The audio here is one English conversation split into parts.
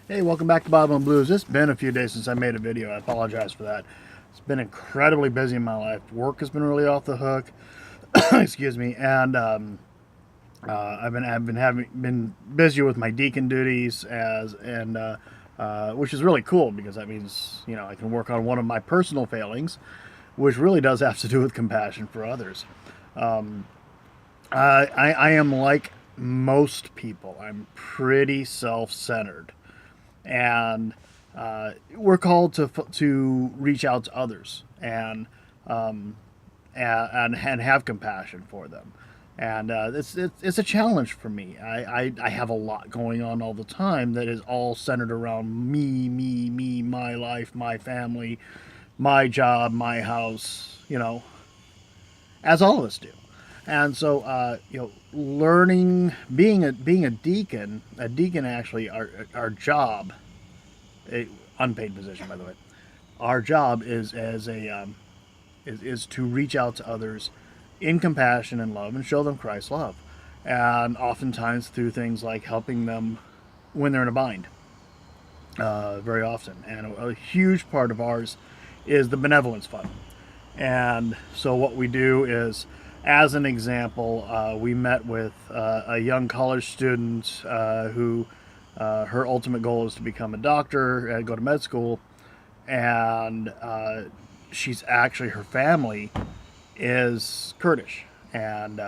Hey, welcome back to Bible and Blues. It's been a few days since I made a video. I apologize for that. It's been incredibly busy in my life. Work has been really off the hook. Excuse me, and I've been busy with my deacon duties which is really cool because that means I can work on one of my personal failings, which really does have to do with compassion for others. Um, I am like most people. I'm pretty self-centered, and we're called to reach out to others um, and have compassion for them. And it's a challenge for me. I have a lot going on all the time that is all centered around me, my life, my family, my job, my house. As all of us do. And so, learning, being a deacon actually, our job, a unpaid position by the way, our job is to reach out to others in compassion and love and show them Christ's love, and oftentimes through things like helping them when they're in a bind, very often. And a huge part of ours is the benevolence fund. And so what we do is, as an example, we met with a young college student who her ultimate goal is to become a doctor and go to med school. And she's actually, her family is Kurdish. And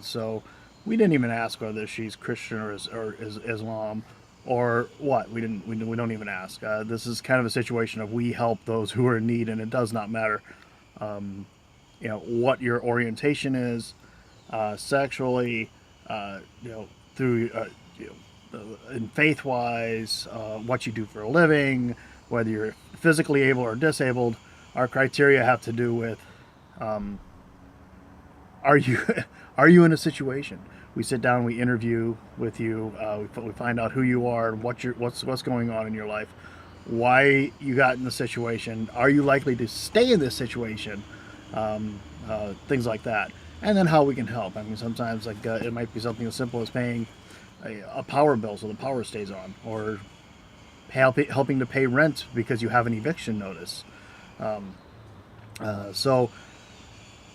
so we didn't even ask whether she's Christian or Islam or what. We don't even ask. This is kind of a situation of we help those who are in need, and it does not matter um, what your orientation is, sexually, through in faith wise, what you do for a living, whether you're physically able or disabled. Our criteria have to do with, um, are you are you in a situation? We sit down, we interview with you, we find out who you are and what's going on in your life, why you got in the situation, are you likely to stay in this situation, things like that, and then how we can help. I mean, sometimes it might be something as simple as paying a power bill so the power stays on, or helping to pay rent because you have an eviction notice. Um, so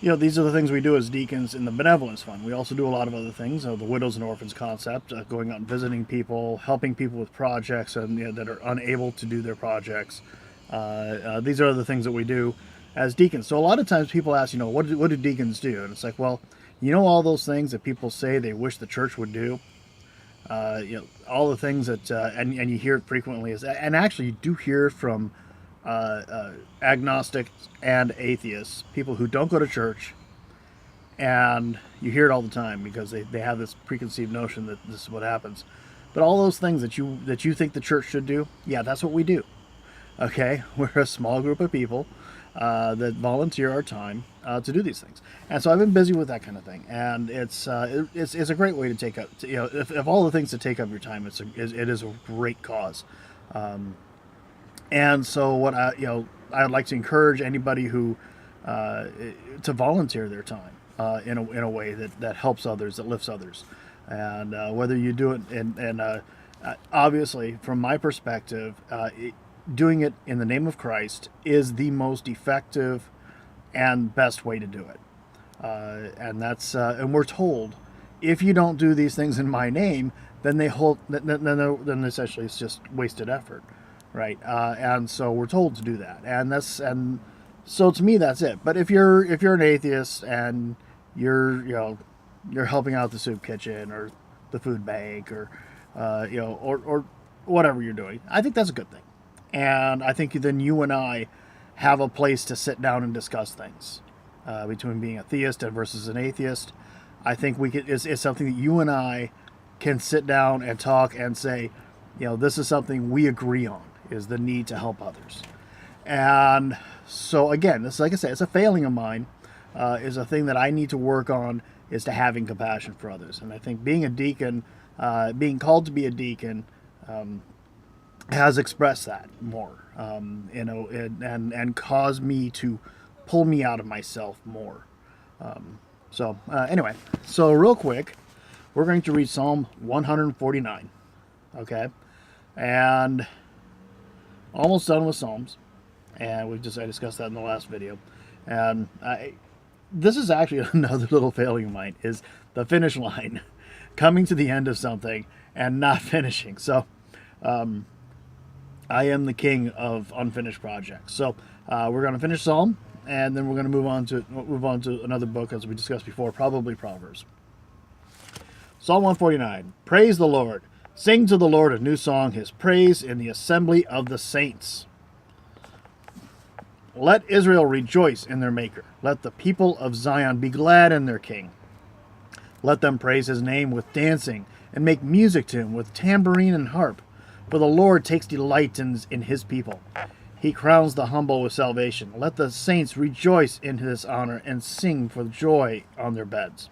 these are the things we do as deacons in the benevolence fund. We also do a lot of other things, the widows and orphans concept, going out and visiting people, helping people with projects and that are unable to do their projects. These are the things that we do as deacons. So a lot of times people ask, what do deacons do? And it's like, well, all those things that people say they wish the church would do. All the things that and you hear it frequently and actually you do hear from agnostics and atheists, people who don't go to church, and you hear it all the time because they have this preconceived notion that this is what happens. But all those things that you think the church should do, yeah, that's what we do. Okay, we're a small group of people that volunteer our time to do these things, and so I've been busy with that kind of thing, and it's a great way to take up. If all the things to take up your time, it is a great cause. And so what I'd like to encourage anybody who to volunteer their time in a way that helps others, that lifts others, and whether you do it obviously from my perspective, doing it in the name of Christ is the most effective and best way to do it. And we're told, if you don't do these things in my name, then then essentially it's just wasted effort, right? And so we're told to do that, and so to me that's it. But if you're an atheist and you're helping out the soup kitchen or the food bank or whatever you're doing, I think that's a good thing. And I think then you and I have a place to sit down and discuss things between being a theist versus an atheist. I think it's something that you and I can sit down and talk and say, this is something we agree on, is the need to help others. And so again, this, like I said, it's a failing of mine, is a thing that I need to work on, is to having compassion for others. And I think being a deacon, being called to be a deacon, has expressed that more, and caused me to pull me out of myself more. Anyway, so real quick, we're going to read Psalm 149. Okay, And almost done with Psalms. And I discussed that in the last video. And this is actually another little failing of mine, is the finish line. Coming to the end of something and not finishing. So I am the king of unfinished projects. So we're going to finish Psalm, and then we're going to move on to another book, as we discussed before, probably Proverbs. Psalm 149. Praise the Lord. Sing to the Lord a new song, his praise in the assembly of the saints. Let Israel rejoice in their Maker. Let the people of Zion be glad in their King. Let them praise his name with dancing, and make music to him with tambourine and harp. For the Lord takes delight in his people. He crowns the humble with salvation. Let the saints rejoice in his honor and sing for joy on their beds.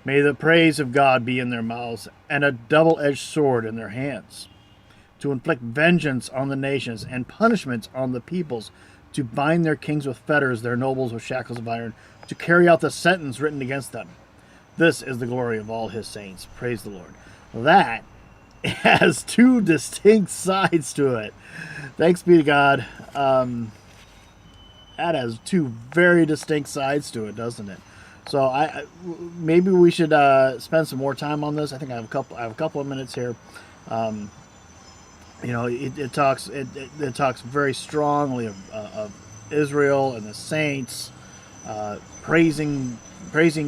May the praise of God be in their mouths and a double-edged sword in their hands, to inflict vengeance on the nations and punishment on the peoples, to bind their kings with fetters, their nobles with shackles of iron, to carry out the sentence written against them. This is the glory of all his saints. Praise the Lord. That has two distinct sides to it. Thanks be to God. That has two very distinct sides to it, doesn't it? So maybe we should spend some more time on this. I think I have a couple of minutes here. It talks very strongly of Israel and the saints praising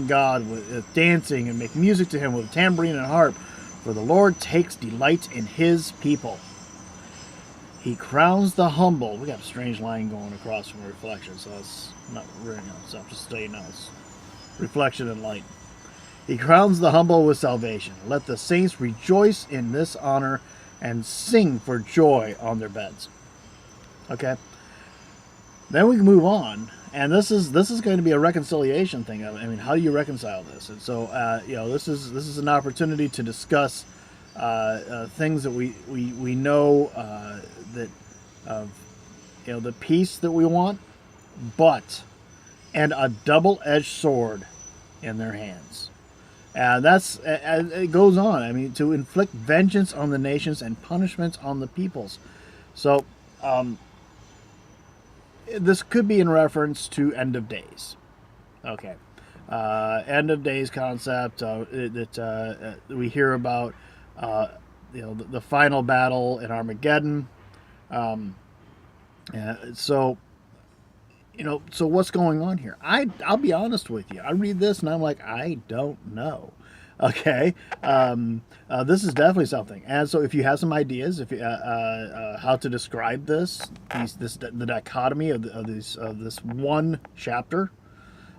God with dancing, and make music to him with tambourine and harp. For the Lord takes delight in his people. He crowns the humble. We got a strange line going across from reflection, so it's not really so I'm just saying now. It's reflection and light. He crowns the humble with salvation. Let the saints rejoice in this honor and sing for joy on their beds. Okay. Then we can move on, and this is going to be a reconciliation thing. I mean, how do you reconcile this? And so, this is an opportunity to discuss things that we know that the peace that we want, and a double-edged sword in their hands. And it goes on. I mean, to inflict vengeance on the nations and punishments on the peoples. So, this could be in reference to end of days. Okay. End of days concept that we hear about, the final battle in Armageddon. So what's going on here? I'll be honest with you. I read this and I'm like, I don't know. Okay, this is definitely something. And so, if you have some ideas, how to describe the dichotomy of this one chapter,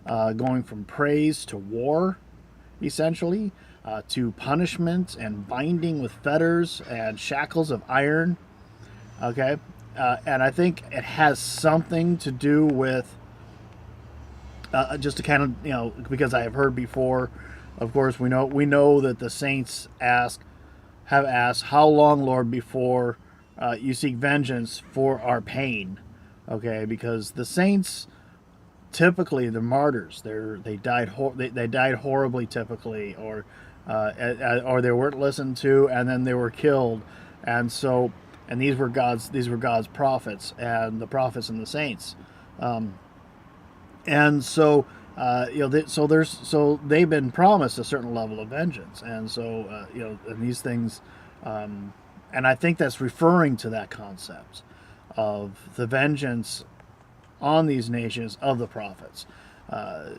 going from praise to war, essentially, to punishment and binding with fetters and shackles of iron. Okay, and I think it has something to do with just to kind of because I have heard before. Of course, we know that the saints have asked, "How long, Lord, before you seek vengeance for our pain?" Okay, because the saints, typically the martyrs, they died horribly, typically, or they weren't listened to, and then they were killed, and these were God's prophets, and the prophets and the saints, and so. They've been promised a certain level of vengeance, and and these things, and I think that's referring to that concept of the vengeance on these nations of the prophets. That's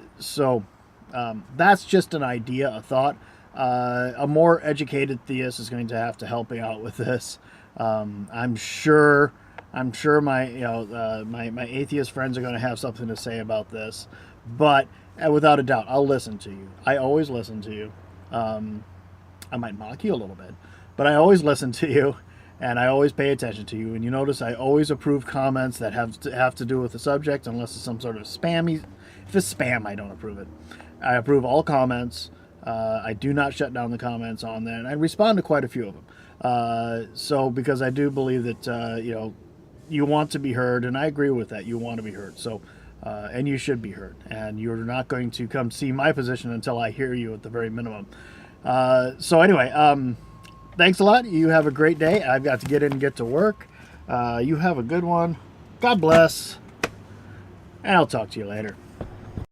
just an idea, a thought. A more educated theist is going to have to help me out with this. I'm sure my atheist friends are going to have something to say about this. But without a doubt, I'll listen to you. I always listen to you. I might mock you a little bit, but I always listen to you, and I always pay attention to you. And you notice I always approve comments that have to do with the subject, unless it's some sort of spammy. If it's spam, I don't approve it. I approve all comments. I do not shut down the comments on there, and I respond to quite a few of them. Because I do believe that you want to be heard, and I agree with that. You want to be heard. So. And you should be heard. And you're not going to come see my position until I hear you at the very minimum. Anyway, thanks a lot. You have a great day. I've got to get in and get to work. You have a good one. God bless. And I'll talk to you later.